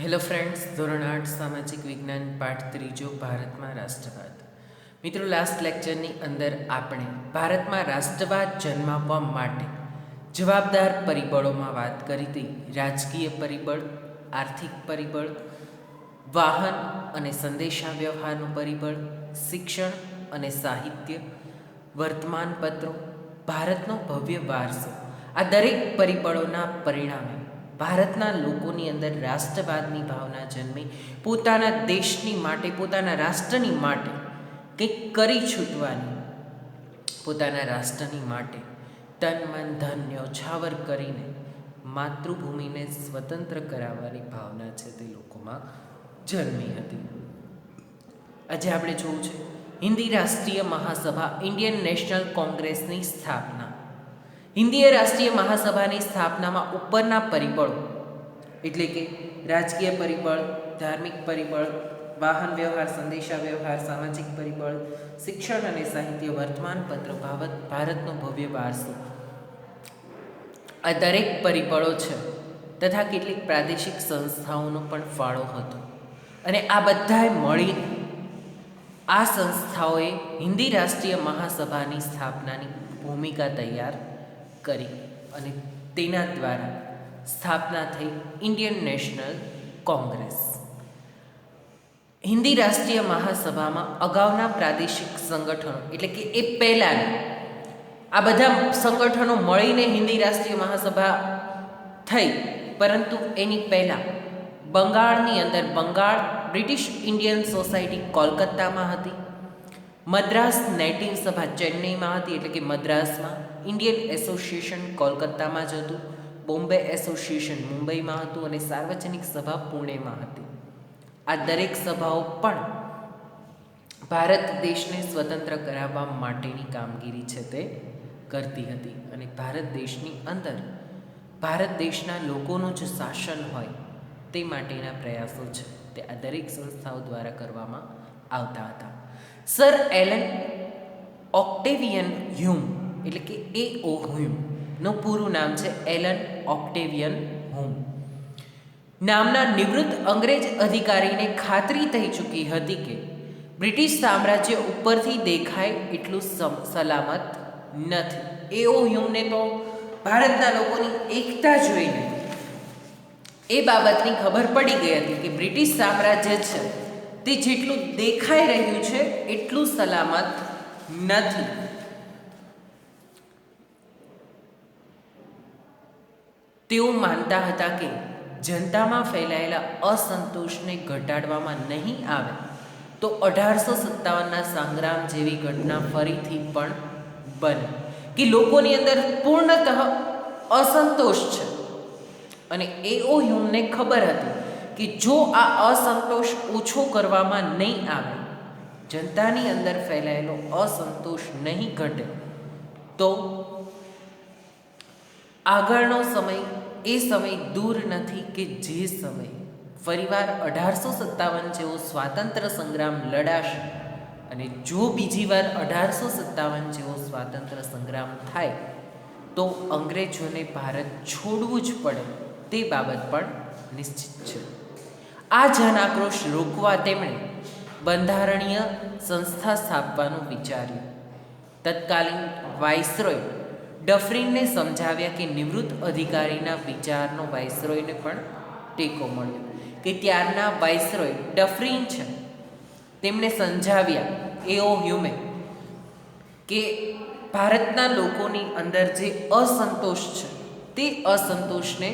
Hello friends, ધોરણ 8 સામાજિક વિજ્ઞાન પાઠ ત્રીજો ભારતમાં રાષ્ટ્રવાદ. મિત્રો, લાસ્ટ લેક્ચરની અંદર આપણે ભારતમાં રાષ્ટ્રવાદ જન્માવવા માટે જવાબદાર પરિબળોમાં વાત કરી હતી. રાજકીય પરિબળ, આર્થિક પરિબળ, વાહન અને સંદેશા વ્યવહારનું પરિબળ, શિક્ષણ અને સાહિત્ય, વર્તમાનપત્રો, ભારતનો ભવ્ય વારસો. આ દરેક પરિબળોના પરિણામે ભારતના લોકોની અંદર રાષ્ટ્રવાદની ભાવના જન્મી, પોતાના દેશની માટે, પોતાના રાષ્ટ્રની માટે કંઈક કરી છૂટવાની, પોતાના રાષ્ટ્રની માટે તન મન ધન ન્યોછાવર કરીને માતૃભૂમિને સ્વતંત્ર કરાવવાની ભાવના છે તે લોકોમાં જન્મી હતી. આજે આપણે જોવું છે હિન્દી રાષ્ટ્રીય મહાસભા, ઇન્ડિયન નેશનલ કોંગ્રેસની સ્થાપના. હિન્દી રાષ્ટ્રીય મહાસભાની સ્થાપનામાં ઉપરના પરિબળો એટલે કે રાજકીય પરિબળ, ધાર્મિક પરિબળ, વાહન વ્યવહાર, સંદેશા વ્યવહાર, સામાજિક પરિબળ, શિક્ષણ અને સાહિત્ય, વર્તમાનપત્ર, ભારતનો ભવ્ય વારસો, આ દરેક પરિબળો છે તથા કેટલીક પ્રાદેશિક સંસ્થાઓનો પણ ફાળો હતો. અને આ બધાએ મળી આ સંસ્થાઓએ હિન્દી રાષ્ટ્રીય મહાસભાની સ્થાપનાની ભૂમિકા તૈયાર કરી અને તેના દ્વારા સ્થાપના થઈ ઇન્ડિયન નેશનલ કોંગ્રેસ. હિન્દી રાષ્ટ્રીય મહાસભામાં અગાઉના પ્રાદેશિક સંગઠનો એટલે કે એ પહેલાંના આ બધા સંગઠનો મળીને હિન્દી રાષ્ટ્રીય મહાસભા થઈ, પરંતુ એની પહેલાં બંગાળની અંદર બ્રિટિશ ઇન્ડિયન સોસાયટી કોલકાતામાં હતી, મદ્રાસ નેટિવ સભા ચેન્નઈમાં હતી એટલે કે મદ્રાસમાં, ઇન્ડિયન એસોસિએશન કોલકાતામાં જ હતું, બોમ્બે એસોસિએશન મુંબઈમાં હતું અને સાર્વજનિક સભા પુણેમાં હતી. આ દરેક સભાઓ પણ ભારત દેશને સ્વતંત્ર કરાવવા માટેની કામગીરી છે તે કરતી હતી. અને ભારત દેશની અંદર ભારત દેશના લોકોનું જે શાસન હોય તે માટેના પ્રયાસો છે તે આ દરેક સંસ્થાઓ દ્વારા કરવામાં આવતા હતા. સર એલન ઓક્ટેવિયન હ્યુમ એટલે કે A.O. હ્યુમનું પૂરું નામ છે એલન ઓક્ટેવિયન હ્યુમ નામના નિવૃત્ત અંગ્રેજ અધિકારીને ખાતરી થઈ ચૂકી હતી કે બ્રિટિશ સામ્રાજ્ય ઉપરથી દેખાય એટલું સલામત નથી. A.O. હ્યુમને તો ભારતના લોકોની એકતા જોઈને એ બાબતની ખબર પડી ગઈ હતી કે બ્રિટિશ સામ્રાજ્ય છે તે જેટલું દેખાઈ રહ્યું છે એટલું સલામત નથી. તેઓ માનતા હતા કે જનતામાં ફેલાયેલા અસંતોષને ઘટાડવામાં નહીં આવે તો 1857ના સંગ્રામ જેવી ઘટના ફરીથી પણ બને, કે લોકોની અંદર પૂર્ણતઃ અસંતોષ છે. અને A.O. હ્યુમને ખબર હતી કે જો આ અસંતોષ ઓછો કરવામાં નહીં આવે, જનતાની અંદર ફેલાયેલો અસંતોષ નહીં ઘટે, તો આગળનો સમય એ સમય દૂર નથી કે જે સમય ફરીવાર 1857 જેવો સ્વાતંત્ર્ય સંગ્રામ લડાશે. અને જો બીજી વાર 1857 જેવો સ્વાતંત્ર્ય સંગ્રામ થાય તો અંગ્રેજોને ભારત છોડવું જ પડે, તે બાબત પણ નિશ્ચિત છે. આ જન આક્રોશ રોકવા તેમણે બંધારણીય સંસ્થા સ્થાપવાનું વિચાર્યું. તત્કાલીન વાઇસરોય ડફરીનને સમજાવ્યા કે નિવૃત્ત અધિકારીના વિચારનો વાઇસરોયને પણ ટેકો મળ્યો, કે ત્યારના વાઇસરોય ડફરીન છે તેમણે સમજાવ્યા A.O. હ્યુમે કે ભારતના લોકોની અંદર જે અસંતોષ છે તે અસંતોષને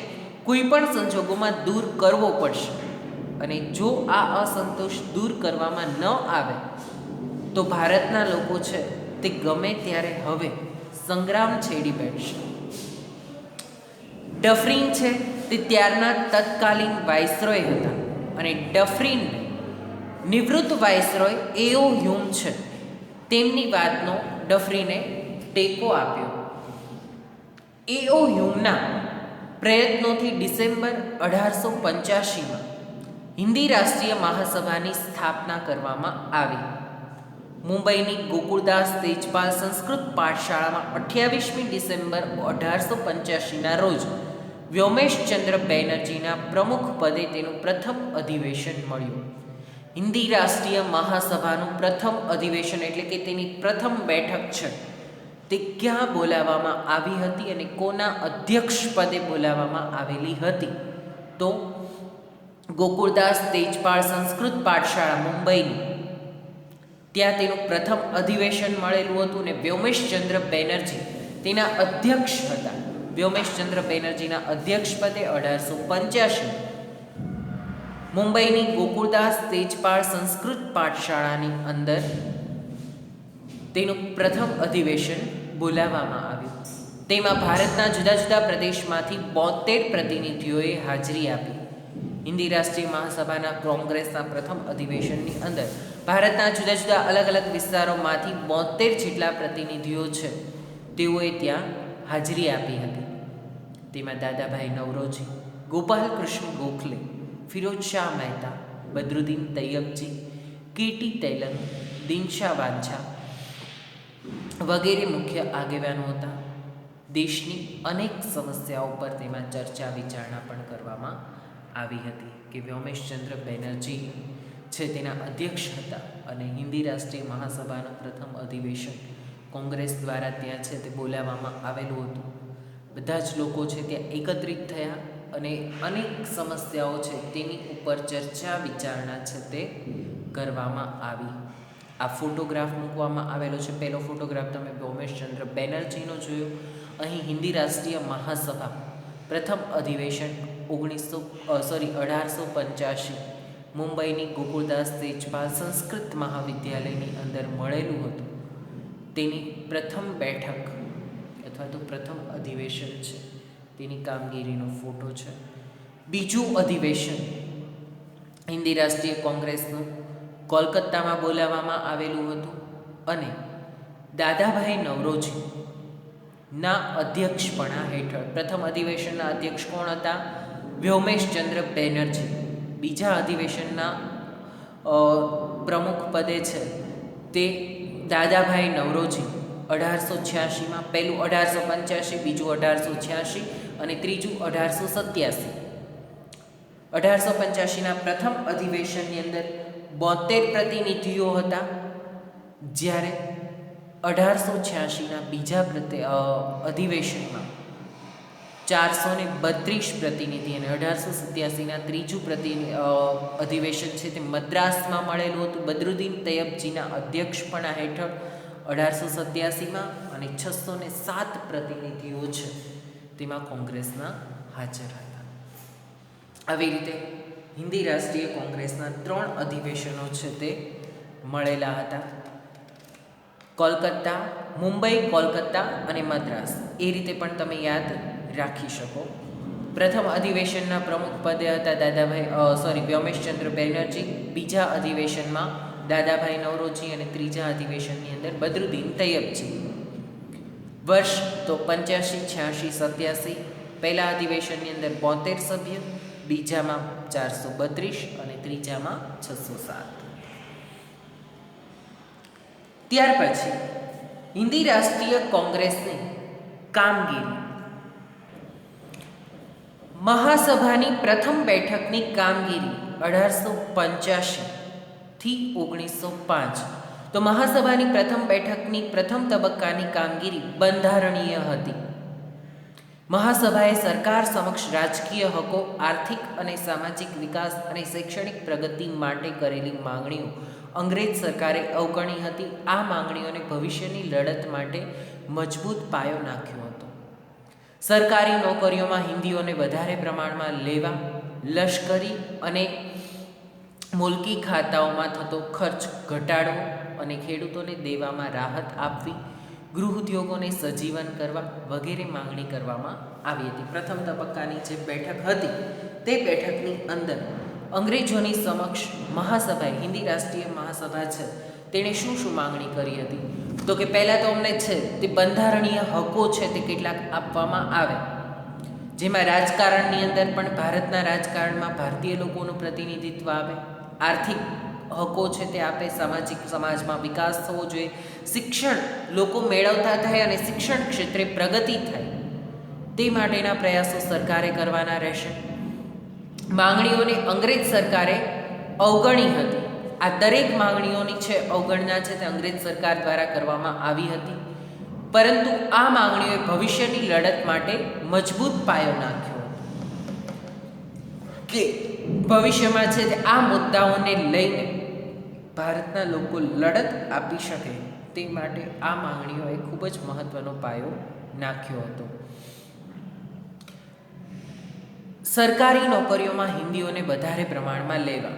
કોઈ પણ સંજોગોમાં દૂર કરવો પડશે. અને જો આ અસંતોષ દૂર કરવામાં ન આવે તો ભારતના લોકો છે તે ગમે ત્યારે હવે સંગ્રામ છેડી બેઠશે. ડફરીન છે તે ત્યારના તત્કાલીન વાઇસરોય હતા અને ડફરીનને નિવૃત્ત વાઇસરોય A.O. હ્યુમ છે તેમની વાતનો ડફરીને ટેકો આપ્યો. A.O. હ્યુમના પ્રયત્નોથી ડિસેમ્બર 1885માં હિન્દી રાષ્ટ્રીય મહાસભાની સ્થાપના કરવામાં આવી. મુંબઈની ગોકુળદાસ તેજપાલ સંસ્કૃત પાઠશાળામાં 28મી ડિસેમ્બર 1885ના રોજ વ્યોમેશચંદ્ર બેનર્જીના પ્રમુખ પદે તેનું પ્રથમ અધિવેશન મળ્યું. હિન્દી રાષ્ટ્રીય મહાસભાનું પ્રથમ અધિવેશન એટલે કે તેની પ્રથમ બેઠક છે તે ક્યાં બોલાવવામાં આવી હતી અને કોના અધ્યક્ષ પદે બોલાવવામાં આવેલી હતી? તો ગોકુળદાસ તેજપાળ સંસ્કૃત પાઠશાળા મુંબઈની ત્યાં તેનું પ્રથમ અધિવેશન મળેલું હતું અને વ્યોમેશચંદ્ર બેનર્જી તેના અધ્યક્ષ હતા. વ્યોમેશચંદ્ર બેનર્જીના અધ્યક્ષ પદે 1885 મુંબઈની ગોકુળદાસ તેજપાળ સંસ્કૃત પાઠશાળાની અંદર તેનું પ્રથમ અધિવેશન બોલાવવામાં આવ્યું. તેમાં ભારતના જુદા જુદા પ્રદેશમાંથી 72 પ્રતિનિધિઓએ હાજરી આપી. હિન્દી રાષ્ટ્રીય મહાસભાના કોંગ્રેસના પ્રથમ અધિવેશનની અંદર ભારતના જુદા જુદા અલગ અલગ વિસ્તારોમાંથી 72 જેટલા પ્રતિનિધિઓ છે તેઓએ ત્યાં હાજરી આપી હતી. તેમાં દાદાભાઈ નવરોજી, ગોપાલ કૃષ્ણ ગોખલે, ફિરોજ શાહ મહેતા, બદરુદ્દીન તૈયબજી, કેટી તેલંગ, દિનશા વાંછા વગેરે મુખ્ય આગેવાનો હતા. દેશની અનેક સમસ્યાઓ પર તેમાં ચર્ચા વિચારણા પણ કરવામાં આવી હતી કે વ્યોમેશચંદ્ર બેનર્જી છે તેના અધ્યક્ષ હતા અને હિન્દી રાષ્ટ્રીય મહાસભાનું પ્રથમ અધિવેશન કોંગ્રેસ દ્વારા ત્યાં છે તે બોલાવવામાં આવેલું હતું. બધા જ લોકો છે ત્યાં એકત્રિત થયા અને અનેક સમસ્યાઓ છે તેની ઉપર ચર્ચા વિચારણા છે તે કરવામાં આવી. આ ફોટોગ્રાફ મૂકવામાં આવેલો છે. પહેલો ફોટોગ્રાફ તમે વ્યોમેશચંદ્ર બેનર્જીનો જોયો. અહીં હિન્દી રાષ્ટ્રીય મહાસભા પ્રથમ અધિવેશન 1885 મુંબઈની ગોકુળદાસ તેજપાલ સંસ્કૃત મહાવિદ્યાલયની અંદર મળેલું હતું. તેની પ્રથમ બેઠક અથવા તો પ્રથમ અધિવેશન છે તેની કામગીરીનો ફોટો છે. બીજું અધિવેશન હિન્દી રાષ્ટ્રીય કોંગ્રેસનું કોલકાતામાં બોલાવવામાં આવેલું હતું અને દાદાભાઈ નવરોજી ના અધ્યક્ષપણા હેઠળ પ્રથમ અધિવેશનના અધ્યક્ષ કોણ હતા? વ્યોમેશચંદ્ર બેનર્જી. બીજા અધિવેશનના પ્રમુખ પદે છે તે દાદાભાઈ નવરોજી. 1886માં પહેલું 1885, બીજું 1886 અને ત્રીજું 1887. 1885ના પ્રથમ અધિવેશનની અંદર 72 પ્રતિનિધિઓ હતા, જ્યારે 1886ના બીજા અધિવેશનમાં 432 પ્રતિનિધિ અને 1887ના ત્રીજું અધિવેશન છે તે મદ્રાસમાં મળેલું હતું બદરુદ્દીન તૈયબજીના અધ્યક્ષપણા હેઠળ 1887માં અને 607 પ્રતિનિધિઓ છે તેમાં કોંગ્રેસના હાજર હતા. આવી રીતે હિન્દી રાષ્ટ્રીય કોંગ્રેસના 3 અધિવેશનો છે તે મળેલા હતા. કોલકાતા, મુંબઈ, કોલકાતા અને મદ્રાસ. એ રીતે પણ તમે યાદ રાખી શકો. પ્રથમ અધિવેશનના પ્રમુખ પદે હતા વ્યોમેશચંદ્ર બેનર્જી. બીજા અધિવેશનમાં દાદાભાઈ નવરોજી અને ત્રીજા અધિવેશનની અંદર બદરુદ્દીન તૈયબજી. વર્ષ તો 85, 86, 87. પહેલા અધિવેશનની અંદર 72 સભ્ય, બીજામાં 432 અને ત્રીજામાં 607. ત્યાર પછી હિન્દી રાષ્ટ્રીય કોંગ્રેસની કામગીરી. મહાસભાની પ્રથમ બેઠકની કામગીરી 1885 થી 1905. તો મહાસભાની પ્રથમ બેઠકની પ્રથમ તબક્કાની કામગીરી બંધારણીય હતી. મહાસભાએ સરકાર સમક્ષ રાજકીય હકો, આર્થિક અને સામાજિક વિકાસ અને શૈક્ષણિક પ્રગતિ માટે કરેલી માંગણીઓ અંગ્રેજ સરકારે અવગણી હતી. આ માંગણીઓને ભવિષ્યની લડત માટે મજબૂત પાયો નાખ્યો હતો. સરકારી નોકરીઓમાં હિન્દીઓને વધારે પ્રમાણમાં લેવા, લશ્કરી અને મુલકી ખાતાઓમાં થતો ખર્ચ ઘટાડવો અને ખેડૂતોને દેવામાં રાહત આપવી, ગૃહ ઉદ્યોગોને સજીવન કરવા વગેરે માંગણી કરવામાં આવી હતી. પ્રથમ તબક્કાની જે બેઠક હતી તે બેઠકની અંદર અંગ્રેજોની સમક્ષ મહાસભાએ, હિન્દી રાષ્ટ્રીય મહાસભા છે તેણે શું શું માંગણી કરી હતી? તો કે પહેલાં તો અમને છે તે બંધારણીય હકો છે તે કેટલાક આપવામાં આવે, જેમાં રાજકારણની અંદર પણ ભારતના રાજકારણમાં ભારતીય લોકોનું પ્રતિનિધિત્વ આવે, આર્થિક હકો છે તે આપે, સામાજિક સમાજમાં વિકાસ થવો જોઈએ, શિક્ષણ લોકો મેળવતા થાય અને શિક્ષણ ક્ષેત્રે પ્રગતિ થાય, તે માટેના પ્રયાસો સરકારે કરવાના રહેશે. માંગણીઓને અંગ્રેજ સરકારે અવગણી હતી. આ દરેક માંગણીઓની અવગણના તે અંગ્રેજ સરકાર દ્વારા કરવામાં આવી હતી, પરંતુ આ માંગણીઓએ ભવિષ્યની લડત માટે મજબૂત પાયો નાખ્યો કે ભવિષ્યમાં તે આ મુદ્દાઓને લઈને ભારતના લોકો લડત આપી શકે. તે માટે આ માંગણીઓએ ખૂબ જ મહત્વનો પાયો નાખ્યો હતો. સરકારી નોકરીઓમાં હિન્દીઓને વધારે પ્રમાણમાં લેવા,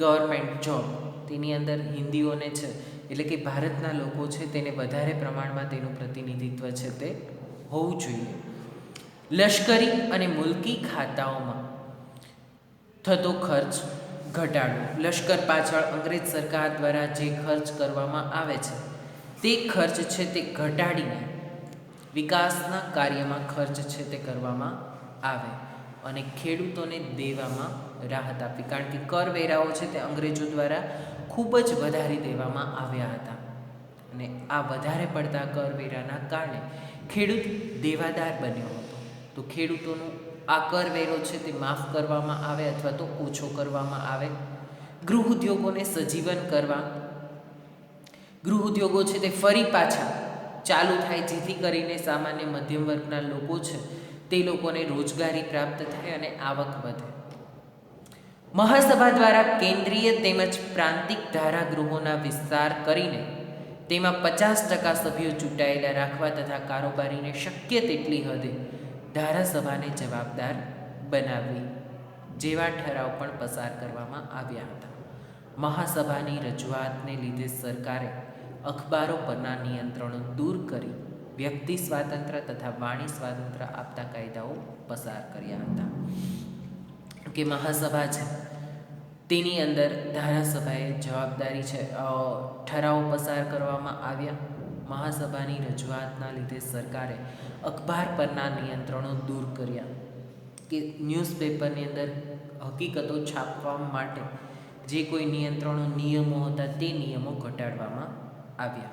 ગવર્મેન્ટ જોબ તેની અંદર હિન્દીઓને એટલે કે ભારતના લોકો તેને વધારે પ્રમાણમાં તેનું પ્રતિનિધિત્વ તે હોવું જોઈએ. લશ્કરી અને મુલકી ખાતાઓમાં થતો ખર્ચ ઘટાડવો. લશ્કર પાછળ અંગ્રેજ સરકાર દ્વારા જે ખર્ચ કરવામાં આવે છે તે ખર્ચ તે ઘટાડીને વિકાસના કાર્યમાં ખર્ચ તે કરવામાં આવે અને ખેડૂતોને દેવામાં રાહત આપી. કારણ કે કરવેરાઓ તે અંગ્રેજો દ્વારા ખૂબ જ વધારી દેવામાં આવ્યા હતા અને આ વધારે પડતા કરવેરાના કારણે ખેડૂત દેવાદાર બન્યો હતો. તો ખેડૂતોનું આ કરવેરો તે માફ કરવામાં આવે અથવા તો ઓછો કરવામાં આવે. ગૃહ ઉદ્યોગોને સજીવન કરવા, ગૃહ ઉદ્યોગો તે ફરી પાછા ચાલુ થાય, જેથી કરીને સામાન્ય મધ્યમ વર્ગના લોકો તે લોકોને રોજગારી પ્રાપ્ત થાય અને આવક વધે. મહાસભા દ્વારા કેન્દ્રીય તેમજ પ્રાંતિક ધારાગૃહોના વિસ્તાર કરીને તેમાં 50% સભ્યો ચૂંટાયેલા રાખવા તથા કારોબારીને શક્ય તેટલી હદે ધારાસભાને જવાબદાર બનાવવી જેવા ઠરાવ પણ પસાર કરવામાં આવ્યા હતા. મહાસભાની રજૂઆતને લીધે સરકારે અખબારો પરના નિયંત્રણો દૂર કરી વ્યક્તિ સ્વાતંત્ર્ય તથા વાણી સ્વાતંત્ર્ય આપતા કાયદાઓ પસાર કર્યા હતા. કે મહાસભા તેની અંદર ધારાસભાએ જવાબદારી ઠરાવો પસાર કરવામાં આવ્યા. મહાસભાની રજૂઆતના લીધે સરકારે અખબાર પરના નિયંત્રણો દૂર કર્યા કે ન્યૂઝપેપરની અંદર હકીકતો છાપવા માટે જે કોઈ નિયમો હતા તે નિયમો ઘટાડવામાં આવ્યા.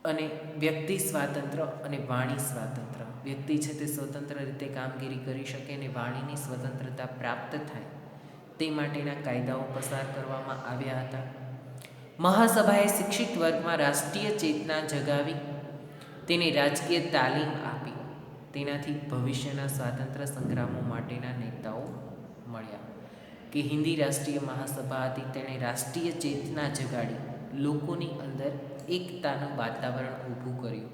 અને વ્યક્તિ સ્વાતંત્ર્ય અને વાણી સ્વાતંત્ર્ય, વ્યક્તિ તે સ્વતંત્ર રીતે કામગીરી કરી શકે અને વાણીની સ્વતંત્રતા પ્રાપ્ત થાય તે માટેના કાયદાઓ પસાર કરવામાં આવ્યા હતા. મહાસભાએ શિક્ષિત વર્ગમાં રાષ્ટ્રીય ચેતના જગાવી તેને રાજકીય તાલીમ આપી. તેનાથી ભવિષ્યના સ્વાતંત્ર્ય સંગ્રામો માટેના નેતાઓ મળ્યા. કે હિન્દી રાષ્ટ્રીય મહાસભા હતી, તેણે રાષ્ટ્રીય ચેતના જગાડી લોકોની અંદર એકતાનું વાતાવરણ ઊભું કર્યું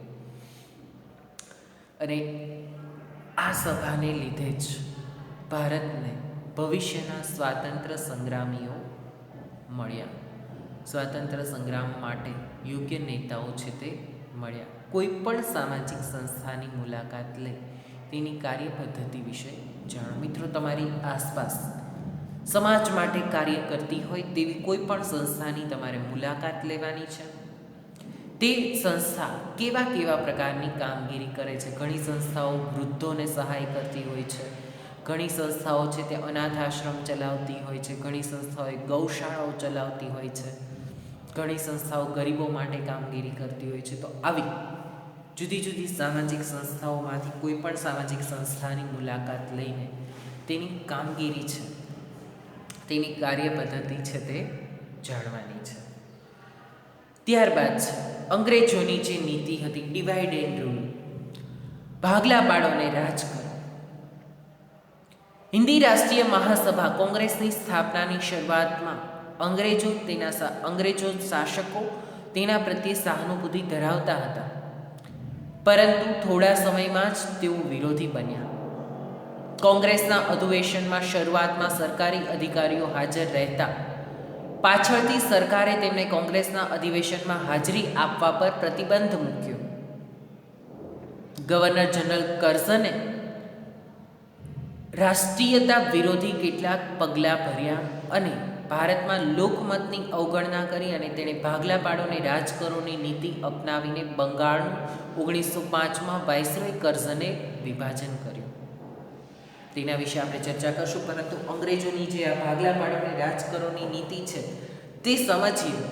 અને આ સભાને લીધે જ ભારતને ભવિષ્યના સ્વાતંત્ર્ય સંગ્રામીઓ મળ્યા. સ્વાતંત્ર્ય સંગ્રામ માટે યોગ્ય નેતાઓ તે મળ્યા. કોઈ પણ સામાજિક સંસ્થાની મુલાકાત લઈ તેની કાર્ય પદ્ધતિ વિશે જાણો. મિત્રો, તમારી આસપાસ સમાજ માટે કાર્ય કરતી હોય તેવી કોઈ પણ સંસ્થાની તમારે મુલાકાત લેવાની છે. તે સંસ્થા કેવા પ્રકારની કામગીરી કરે છે. ઘણી સંસ્થાઓ વૃદ્ધોને સહાય કરતી હોય છે, ઘણી સંસ્થાઓ તે અનાથ આશ્રમ ચલાવતી હોય છે, ઘણી સંસ્થાઓ ગૌશાળાઓ ચલાવતી હોય છે, ઘણી સંસ્થાઓ ગરીબો માટે કામગીરી કરતી હોય છે. તો આવી જુદી જુદી સામાજિક સંસ્થાઓમાંથી કોઈ પણ સામાજિક સંસ્થાની મુલાકાત લઈને તેની કામગીરી તેની કાર્ય પદ્ધતિ તે જાણવાની છે. ત્યારબાદ અંગ્રેજોની જે નીતિ હતી ડિવાઇડ એન્ડ રૂલ, ભાગલા પાડોને રાજ કરો. હિન્દી રાષ્ટ્રીય મહાસભા કોંગ્રેસની સ્થાપનાની શરૂઆતમાં અંગ્રેજો શાસકો તેના પ્રત્યે સહાનુભૂતિ ધરાવતા હતા, પરંતુ થોડા સમયમાં જ તેઓ વિરોધી બન્યા. કોંગ્રેસના અધિવેશનમાં શરૂઆતમાં સરકારી અધિકારીઓ હાજર રહેતા પાછળથી સરકારે તેમને કોંગ્રેસના અધિવેશનમાં હાજરી આપવા પર પ્રતિબંધ મૂક્યો. ગવર્નર જનરલ કર્ઝને રાષ્ટ્રીયતા વિરોધી કેટલાક પગલાં ભર્યા અને ભારતમાં લોકમતની અવગણના કરી અને તેણે ભાગલા પાડોને રાજ કરોની નીતિ અપનાવીને બંગાળનું 1905માં વાઇસરોય કર્ઝને વિભાજન કર્યું. તેના વિશે આપણે ચર્ચા કરશું, પરંતુ અંગ્રેજોની જે આ ભાગલા પાડોને રાજ કરોની નીતિ છે તે સમજીએ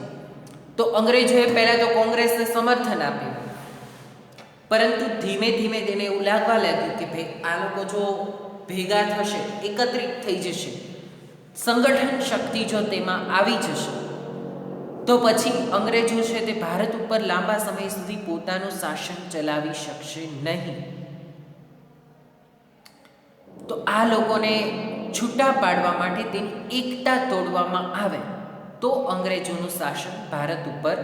તો અંગ્રેજોએ પહેલાં તો કોંગ્રેસને સમર્થન આપ્યું. પરંતુ ધીમે ધીમે તેને એવું લાગવા લાગ્યું કે ભાઈ આ લોકો જો ભેગા થશે, એકત્રિત થઈ જશે, સંગઠન શક્તિ જો તેમાં આવી જશે, તો પછી અંગ્રેજો છે તે ભારત ઉપર લાંબા સમય સુધી પોતાનું શાસન ચલાવી શકશે નહીં. તો આ લોકોને છૂટા પાડવા માટે તેની એકતા તોડવામાં આવે તો અંગ્રેજોનું શાસન ભારત ઉપર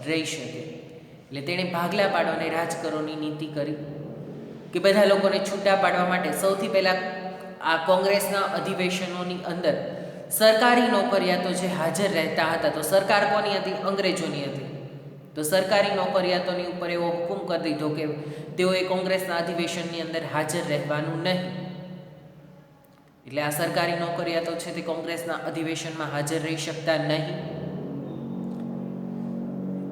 રહી શકે. એટલે તેણે ભાગલા પાડો અને રાજ કરોની નીતિ કરી કે બધા લોકોને છૂટા પાડવા માટે સૌથી પહેલાં આ કોંગ્રેસના અધિવેશનોની અંદર સરકારી નોકરિયાતો જે હાજર રહેતા હતા, તો સરકાર કોની હતી? અંગ્રેજોની હતી. તો સરકારી નોકરિયાતોની ઉપર એવો હુકમ કરી દીધો કે તેઓએ કોંગ્રેસના અધિવેશનની અંદર હાજર રહેવાનું નહીં. એટલે આ સરકારી નોકરિયાતો છે તે કોંગ્રેસના અધિવેશનમાં હાજર રહી શકતા નહીં.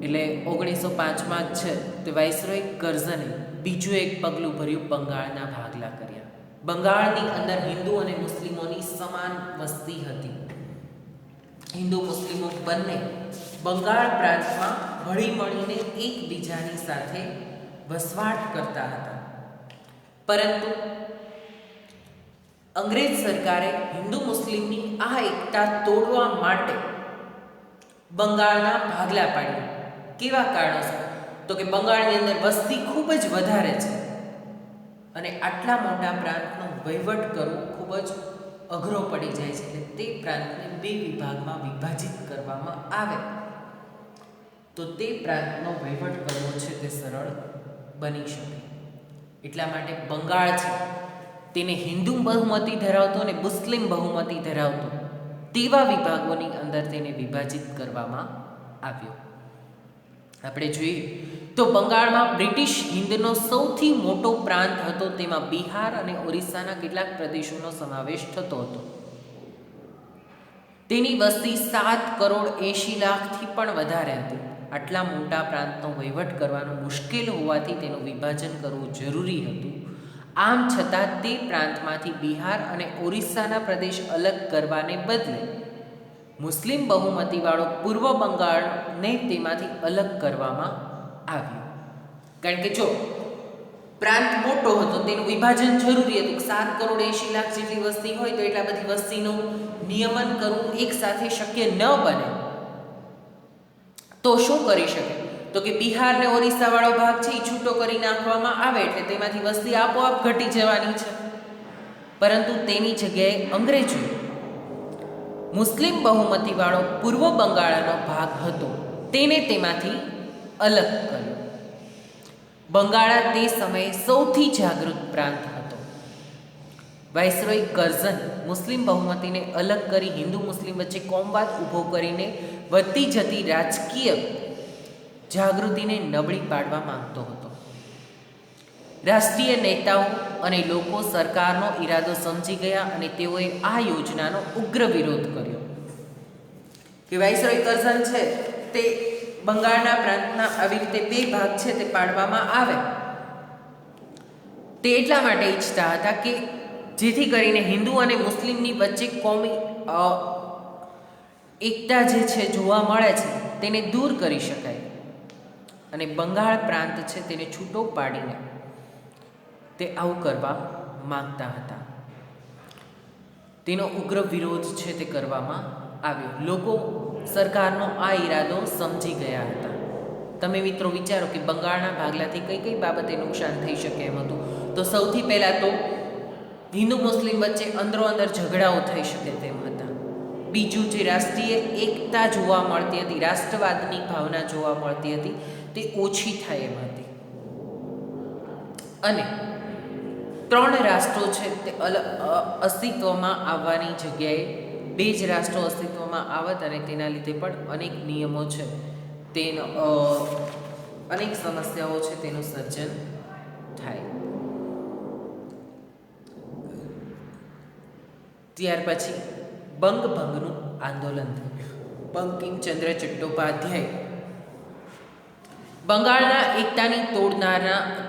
એટલે 1905માં જ છે તે વાઇસરોય કર્ઝને બીજું એક પગલું ભર્યું, બંગાળના ભાગલા કર્યા. બંગાળની અંદર હિન્દુ અને મુસ્લિમોની સમાન વસ્તી હતી. હિન્દુ મુસ્લિમો બંને બંગાળ પ્રાંતમાં હળી મળીને એકબીજાની સાથે વસવાટ કરતા હતા. પરંતુ અંગ્રેજ સરકારે હિન્દુ મુસ્લિમની આ એકતા તોડવા માટે બંગાળના ભાગલા પાડ્યા. કેવા કારણોસર? તો કે બંગાળની અંદર વસ્તી ખૂબ જ વધારે છે અને આટલા મોટા પ્રાંતનો વહીવટ કરવો ખૂબ જ અઘરો પડી જાય છે. એટલે તે પ્રાંતને બે વિભાગમાં વિભાજિત કરવામાં આવે તો તે પ્રાંતનો વહીવટ કરવો છે તે સરળ બની શકે. એટલા માટે બંગાળ છે તેને હિન્દુ બહુમતી ધરાવતો અને મુસ્લિમ બહુમતી ધરાવતો તેવા વિભાગોની અંદર તેને વિભાજિત કરવામાં આવ્યો. આપણે જોઈએ તો બંગાળમાં બ્રિટિશ હિન્દનો સૌથી મોટો પ્રાંત હતો. તેમાં બિહાર અને ઓરિસ્સાના કેટલાક પ્રદેશોનો સમાવેશ થતો હતો. તેની વસ્તી 7,80,00,000થી પણ વધારે હતી. આટલા મોટા પ્રાંતનો વહીવટ કરવાનું મુશ્કેલ હોવાથી તેનું વિભાજન કરવું જરૂરી હતું. આમ છતાં તે પ્રાંતમાંથી બિહાર અને ઓરિસ્સાના પ્રદેશ અલગ કરવાને બદલે મુસ્લિમ બહુમતીવાળો પૂર્વ બંગાળને તેમાંથી અલગ કરવામાં આવ્યો. કારણ કે જો પ્રાંત મોટો હતો તેનું વિભાજન જરૂરી હતું. 7,80,00,000 જેટલી વસ્તી હોય તો એટલા બધી વસ્તીનું નિયમન કરવું એક સાથે શક્ય ન બને. તો શું કરી શકે? તો કે બિહાર ને ઓરિસ્સા વાળો ભાગ છે એ છૂટો કરી નાખવામાં આવે એટલે તેમાંથી વસ્તી આપોઆપ ઘટી જવાની છે. પરંતુ તેની જગ્યાએ અંગ્રેજોએ મુસ્લિમ બહુમતીવાળો પૂર્વ બંગાળનો ભાગ હતો તેને તેમાંથી અલગ કર્યો. બંગાળા તે સમયે સૌથી જાગૃત પ્રાંત હતો. વાઇસરોય કર્ઝન મુસ્લિમ બહુમતીને અલગ કરી હિન્દુ મુસ્લિમ વચ્ચે કોમવાદ ઊભો કરીને વધતી જતી રાજકીય જાગૃતિને નબળી પાડવા માંગતો હતો. રાષ્ટ્રીય નેતાઓ અને લોકો સરકારનો ઈરાદો સમજી ગયા અને તેઓએ આ યોજનાનો ઉગ્ર વિરોધ કર્યો. કે વાઇસરોય કર્ઝન છે તે બંગાળના પ્રાંતના આવી રીતે બે ભાગ છે તે પાડવામાં આવે તે એટલા માટે ઈચ્છતા હતા કે જેથી કરીને હિન્દુ અને મુસ્લિમની વચ્ચે કોમી એકતા જે છે જોવા મળે છે તેને દૂર કરી શકાય અને બંગાળ પ્રાંત છે તેને છૂટો પાડીને તે આવું કરવા માંગતા હતા. તેનો ઉગ્ર વિરોધ છે તે કરવામાં આવ્યો. લોકો સરકારનો આ ઈરાદો સમજી ગયા હતા. તમે મિત્રો વિચારો કે બંગાળના ભાગલાથી કઈ કઈ બાબતે નુકસાન થઈ શકે એમ હતું. તો સૌથી પહેલાં તો હિન્દુ મુસ્લિમ વચ્ચે અંદરો અંદર ઝઘડાઓ થઈ શકે તેમ હતા. બીજું, જે રાષ્ટ્રીય એકતા જોવા મળતી હતી, રાષ્ટ્રવાદની ભાવના જોવા મળતી હતી તે ઓછી થાય એમ હતી. અને 3 રાષ્ટ્રો છે તે અસ્તિત્વમાં આવવાની જગ્યાએ 2 જ રાષ્ટ્રો અસ્તિત્વમાં આવત અને તેના લીધે પણ અનેક નિયમો છે તેનો અનેક સમસ્યાઓ છે તેનું સર્જન થાય. ત્યાર પછી બંગભંગનું આંદોલન થયું. બંકિમચંદ્ર ચટ્ટોપાધ્યાય બંગાળના એકતાની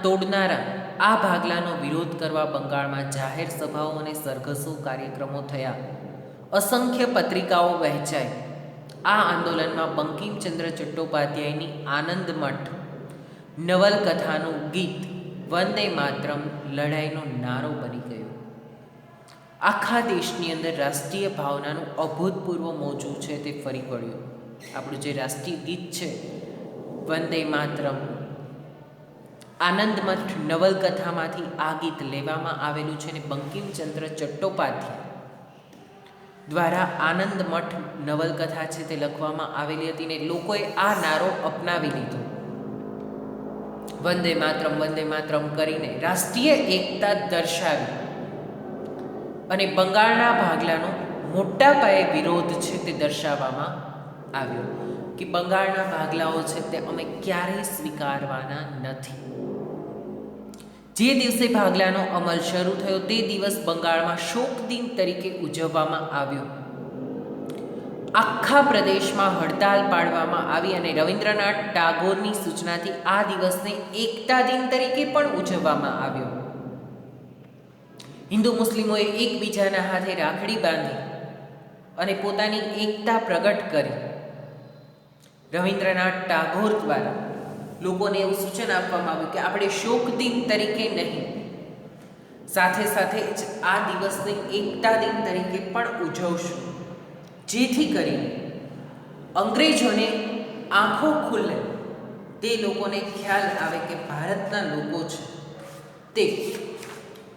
તોડનારા આ ભાગલાનો વિરોધ કરવા બંગાળમાં જાહેર સભાઓ અને સરઘસો કાર્યક્રમો થયા. અસંખ્ય પત્રિકાઓ વહેંચાઈ. આ આંદોલનમાં બંકિમચંદ્ર ચટ્ટોપાધ્યાયની આનંદ મઠ, નવલકથાનું ગીત વંદે માતરમ લડાઈનો નારો બની ગયો. આખા દેશની અંદર રાષ્ટ્રીય ભાવનાનું અભૂતપૂર્વ મોજું છે તે ફરી વળ્યું. આપણું જે રાષ્ટ્રીય ગીત છે વંદે માતરમ, આનંદમઠ નવલકથામાંથી આ ગીત લેવામાં આવેલું છે અને બંકિમચંદ્ર ચટ્ટોપાધ્યાય દ્વારા આનંદમઠ નવલકથા છે તે લખવામાં આવેલી હતી ને લોકોએ આ નારો અપનાવી લીધો. વંદે માતરમ કરીને રાષ્ટ્રીય એકતા દર્શાવી અને બંગાળના ભાગલાનો મોટા પાયે વિરોધ છે તે દર્શાવવામાં આવ્યો કે બંગાળના ભાગલાઓ છે તે અમે ક્યારેય સ્વીકારવાના નથી. જે દિવસે ભાગલાનો અમલ શરૂ થયો તે દિવસ બંગાળમાં શોક દિન તરીકે ઉજવવામાં આવ્યો. આખા પ્રદેશમાં હડતાલ પાડવામાં આવી અને રવિન્દ્રનાથ ટાગોરની સૂચનાથી આ દિવસને એકતા દિન તરીકે પણ ઉજવવામાં આવ્યો. હિન્દુ મુસ્લિમોએ એકબીજાના હાથે રાખડી બાંધી અને પોતાની એકતા પ્રગટ કરી. રવિન્દ્રનાથ ટાગોર દ્વારા લોકોને એવું સૂચન આપવામાં આવ્યું કે આપણે શોક દિન તરીકે નહીં, સાથે સાથે જ આ દિવસને એકતા દિન તરીકે પણ ઉજવશું, જેથી કરીને અંગ્રેજોને આંખો ખુલે, તે લોકોને ખ્યાલ આવે કે ભારતના લોકો છે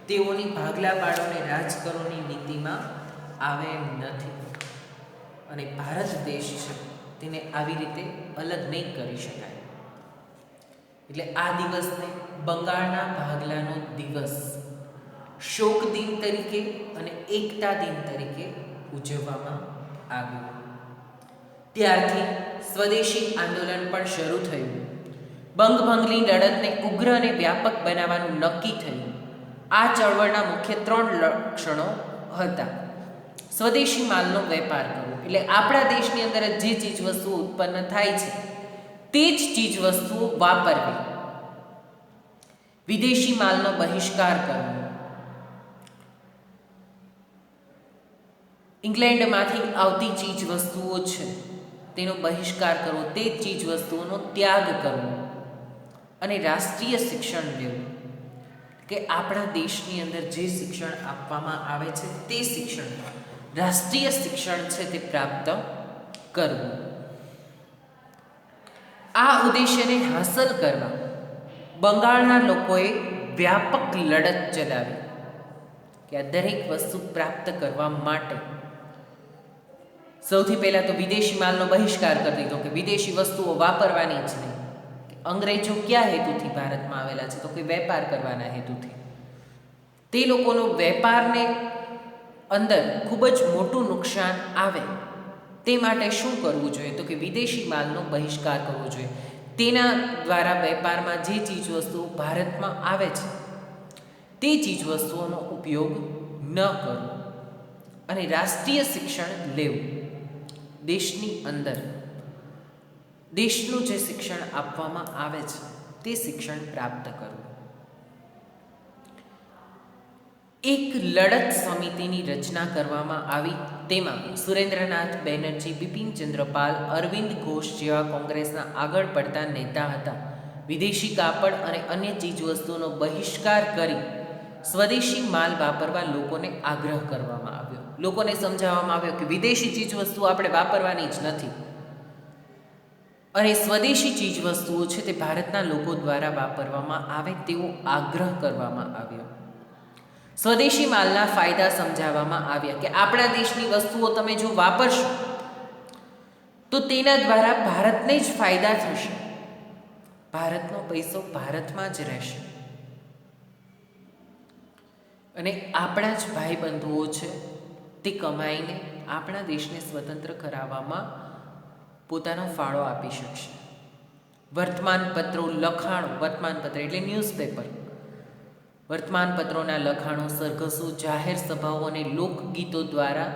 તેઓની ભાગલા પાડોને રાજકરોની નીતિમાં આવે એમ નથી અને ભારત દેશ છે તેને આવી રીતે અલગ નહીં કરી શકાય. એટલે આ દિવસને બંગાળના ભાગલાનો દિવસ શોક દિન તરીકે અને એકતા દિન તરીકે ઉજવવામાં આવ્યું. ત્યારથી સ્વદેશી આંદોલન પણ શરૂ થયું. બંગભંગની લડતને ઉગ્ર અને વ્યાપક બનાવવાનું નક્કી થયું. આ ચળવળના મુખ્ય 3 લક્ષણો હતા. સ્વદેશી માલનો વેપાર કરવો, એટલે આપણા દેશની અંદર જે ચીજ વસ્તુઓ ઉત્પન્ન થાય છે તે જ ચીજ વસ્તુઓ વાપરવી. વિદેશી માલનો બહિષ્કાર કરવો. ઇંગ્લેન્ડમાંથી આવતી ચીજ વસ્તુઓ છે તેનો બહિષ્કાર કરવો, તે ચીજ વસ્તુઓનો ત્યાગ કરવો અને રાષ્ટ્રીય શિક્ષણ લેવું કે આપણા દેશની અંદર જે શિક્ષણ આપવામાં આવે છે તે શિક્ષણ રાષ્ટ્રીય શિક્ષણ છે તે પ્રાપ્ત કરવું. આ ઉદ્દેશ્યને હાંસલ કરવા બંગાળના લોકોએ વ્યાપક લડત ચલાવી કે આ દરેક વસ્તુ પ્રાપ્ત કરવા માટે સૌથી પહેલાં તો વિદેશી માલનો બહિષ્કાર કરી દીધો કે વિદેશી વસ્તુઓ વાપરવાની જ નહીં. અંગ્રેજો કયા હેતુથી ભારતમાં આવેલા છે? તો કે વેપાર કરવાના હેતુથી. તે લોકોનો વેપારને અંદર ખૂબ જ મોટું નુકસાન આવે તે માટે શું કરવું જોઈએ? તો કે વિદેશી માલનો બહિષ્કાર કરવો જોઈએ. તેના દ્વારા વેપારમાં જે ચીજવસ્તુઓ ભારતમાં આવે છે તે ચીજવસ્તુઓનો ઉપયોગ ન કરવો અને રાષ્ટ્રીય શિક્ષણ લેવું. દેશની અંદર દેશનું જે શિક્ષણ આપવામાં આવે છે તે શિક્ષણ પ્રાપ્ત કરવું. એક લડત સમિતિની રચના કરવામાં આવી. તેમાં સુરેન્દ્રનાથ બેનર્જી, બિપિનચંદ્ર પાલ, અરવિંદ ઘોષ જેવા કોંગ્રેસના આગળ પડતા નેતા હતા. વિદેશી કાપડ અને અન્ય ચીજવસ્તુઓનો બહિષ્કાર કરી સ્વદેશી માલ વાપરવા લોકોને આગ્રહ કરવામાં આવ્યો. લોકોને સમજાવવામાં આવ્યો કે વિદેશી ચીજવસ્તુઓ આપણે વાપરવાની જ નથી અને સ્વદેશી ચીજવસ્તુઓ છે તે ભારતના લોકો દ્વારા વાપરવામાં આવે તેવો આગ્રહ કરવામાં આવ્યો. સ્વદેશી માલના ફાયદા સમજાવવામાં આવ્યા કે આપણા દેશની વસ્તુઓ તમે જો વાપરશો તો તેના દ્વારા ભારતને જ ફાયદા થશે, ભારતનો પૈસો ભારતમાં જ રહેશે અને આપણા જ ભાઈ બંધુઓ છે તે કમાઈને આપણા દેશને સ્વતંત્ર કરાવવામાં પોતાનો ફાળો આપી શકશે. વર્તમાનપત્રો, લખાણો, વર્તમાનપત્ર એટલે ન્યૂઝપેપર, વર્તમાનપત્રોના લખાણો, સરઘસો, જાહેર સભાઓ અને લોકગીતો દ્વારા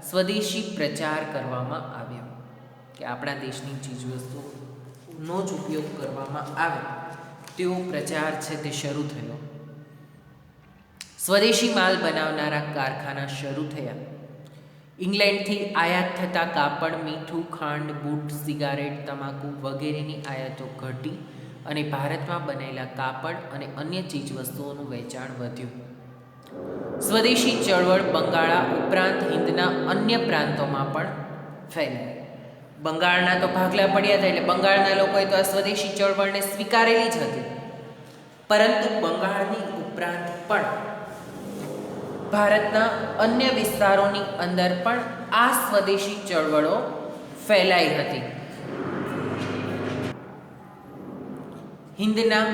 સ્વદેશી પ્રચાર કરવામાં આવ્યો કે આપણા દેશની ચીજવસ્તુઓનો જ ઉપયોગ કરવામાં આવે તેવો પ્રચાર છે તે શરૂ થયો. સ્વદેશી માલ બનાવનારા કારખાના શરૂ થયા. ઇંગ્લેન્ડથી આયાત થતા કાપડ, મીઠું, ખાંડ, બૂટ, સિગારેટ, તમાકુ વગેરેની આયાતો ઘટી અને ભારતમાં બનેલા કાપડ અને અન્ય ચીજવસ્તુઓનું વેચાણ વધ્યું. સ્વદેશી ચળવળ બંગાળા ઉપરાંત હિંદના અન્ય પ્રાંતોમાં પણ ફેલાઈ. બંગાળના તો ભાગલા પડ્યા હતા, એટલે બંગાળના લોકોએ તો આ સ્વદેશી ચળવળને સ્વીકારેલી જ હતી. પરંતુ બંગાળની ઉપરાંત પણ ભારતના અન્ય વિસ્તારોની અંદર પણ આ સ્વદેશી ચળવળો ફેલાઈ હતી. હિંદના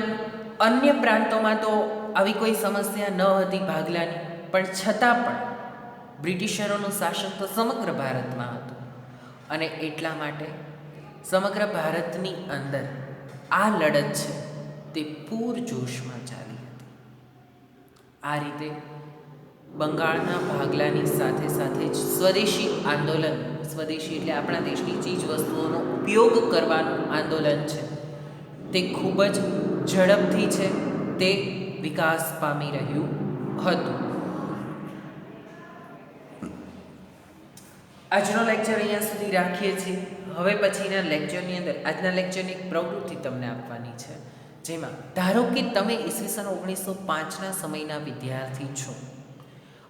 અન્ય પ્રાંતોમાં તો આવી કોઈ સમસ્યા ન હતી ભાગલાની, પણ છતાં પણ બ્રિટિશરોનું શાસન તો સમગ્ર ભારતમાં હતું અને એટલા માટે સમગ્ર ભારતની અંદર આ લડત છે તે પૂરજોશમાં ચાલી હતી. આ રીતે બંગાળના ભાગલાની સાથે સાથે જ સ્વદેશી આંદોલન, સ્વદેશી એટલે આપણા દેશની ચીજ વસ્તુઓનો ઉપયોગ કરવાનું આંદોલન છે તે ખૂબ જ ઝડપથી છે તે વિકાસ પામી રહ્યું હતું. આજનો લેક્ચર અહીંયા સુધી રાખીએ છીએ. હવે પછીના લેક્ચરની અંદર આજના લેક્ચરની એક પ્રવૃત્તિ તમને આપવાની છે, જેમાં ધારો કે તમે ઈસવીસન 1905ના સમયના વિદ્યાર્થી છો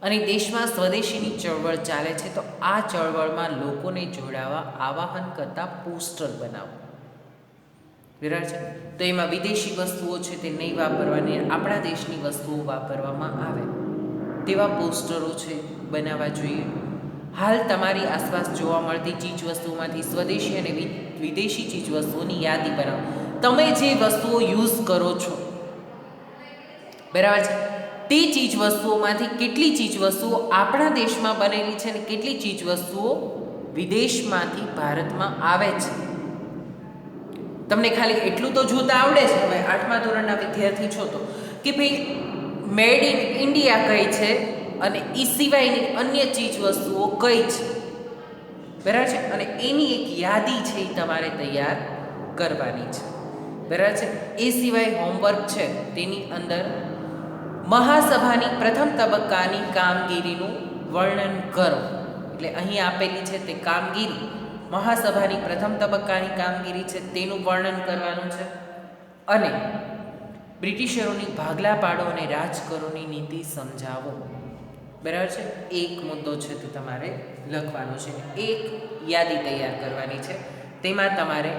અને દેશમાં સ્વદેશીની ચળવળ ચાલે છે, તો આ ચળવળમાં લોકોને જોડાવા આવાહન કરતા પોસ્ટર બનાવો. બરાબર છે? તો એમાં વિદેશી વસ્તુઓ છે તે નહીં વાપરવાની, આપણા દેશની વસ્તુઓ વાપરવામાં આવે તેવા પોસ્ટરો છે બનાવવા જોઈએ. હાલ તમારી આસપાસ જોવા મળતી ચીજ વસ્તુઓમાંથી સ્વદેશી અને વિદેશી ચીજ વસ્તુઓની યાદી બનાવો. તમે જે વસ્તુઓ યુઝ કરો છો, બરાબર છે, તે ચીજ વસ્તુઓમાંથી કેટલી ચીજ વસ્તુઓ આપણા દેશમાં બનેલી છે અને કેટલી ચીજ વસ્તુઓ વિદેશમાંથી ભારતમાં આવે છે. તમને ખાલી એટલું તો જોતા આવડે છે, હવે 8મા ધોરણના વિદ્યાર્થી છો તો, કે ભાઈ મેડ ઇન ઇન્ડિયા કઈ છે અને એ સિવાયની અન્ય ચીજ વસ્તુઓ કઈ છે, બરાબર છે, અને એની એક યાદી છે એ તમારે તૈયાર કરવાની છે. બરાબર છે? એ સિવાય હોમવર્ક છે તેની અંદર મહાસભાની પ્રથમ તબક્કાની કામગીરીનું વર્ણન કરો. એટલે અહીં આપેલી છે તે કામગીરી, મહાસભાની પ્રથમ તબક્કાની કામગીરી છે તેનું વર્ણન કરવાનું છે. અને બ્રિટિશરોની ભાગલા પાડો અને રાજ કરોની નીતિ સમજાવો. બરાબર છે? એક મુદ્દો છે તે તમારે લખવાનો છે. એક યાદી તૈયાર કરવાની છે, તેમાં તમારે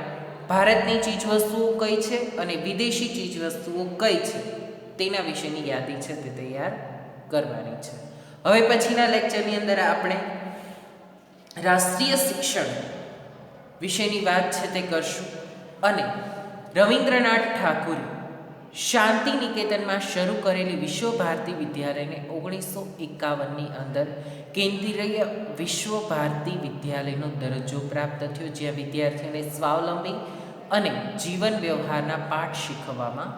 ભારતની ચીજવસ્તુઓ કઈ છે અને વિદેશી ચીજવસ્તુઓ કઈ છે તેના વિશેની યાદી છે તે તૈયાર કરવાની છે. હવે પછીના લેક્ચરની અંદર આપણે રાષ્ટ્રીય શિક્ષણ વિશેની વાત છે તે કરશું અને રવિન્દ્રનાથ ઠાકુરે શાંતિ નિકેતનમાં શરૂ કરેલી વિશ્વ ભારતી વિદ્યાલયને 1951ની અંદર કેન્દ્રીય વિશ્વ ભારતી વિદ્યાલયનો દરજ્જો પ્રાપ્ત થયો, જ્યાં વિદ્યાર્થીઓને સ્વાવલંબી અને જીવન વ્યવહારના પાઠ શીખવવામાં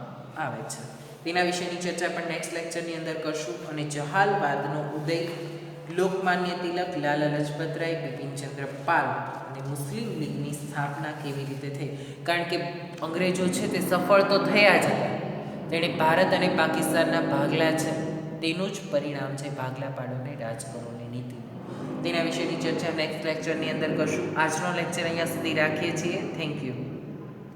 આવે છે. તેના વિશેની ચર્ચા પણ નેક્સ્ટ લેક્ચરની અંદર કરશું. અને જહાલવાદનો ઉદય, લોકમાન્ય તિલક, લાલા લજપતરાય, બિપિનચંદ્ર પાલ અને મુસ્લિમ લીગની સ્થાપના કેવી રીતે થઈ. કારણ કે અંગ્રેજો છે તે સફળ તો થયા જ હતા, તેણે ભારત અને પાકિસ્તાનના ભાગલા છે તેનું જ પરિણામ છે ભાગલા પાડો અને રાજ કરોની નીતિ. તેના વિશેની ચર્ચા નેક્સ્ટ લેક્ચરની અંદર કરશું. આજનો લેક્ચર અહીંયા સુધી રાખીએ છીએ. Thank you.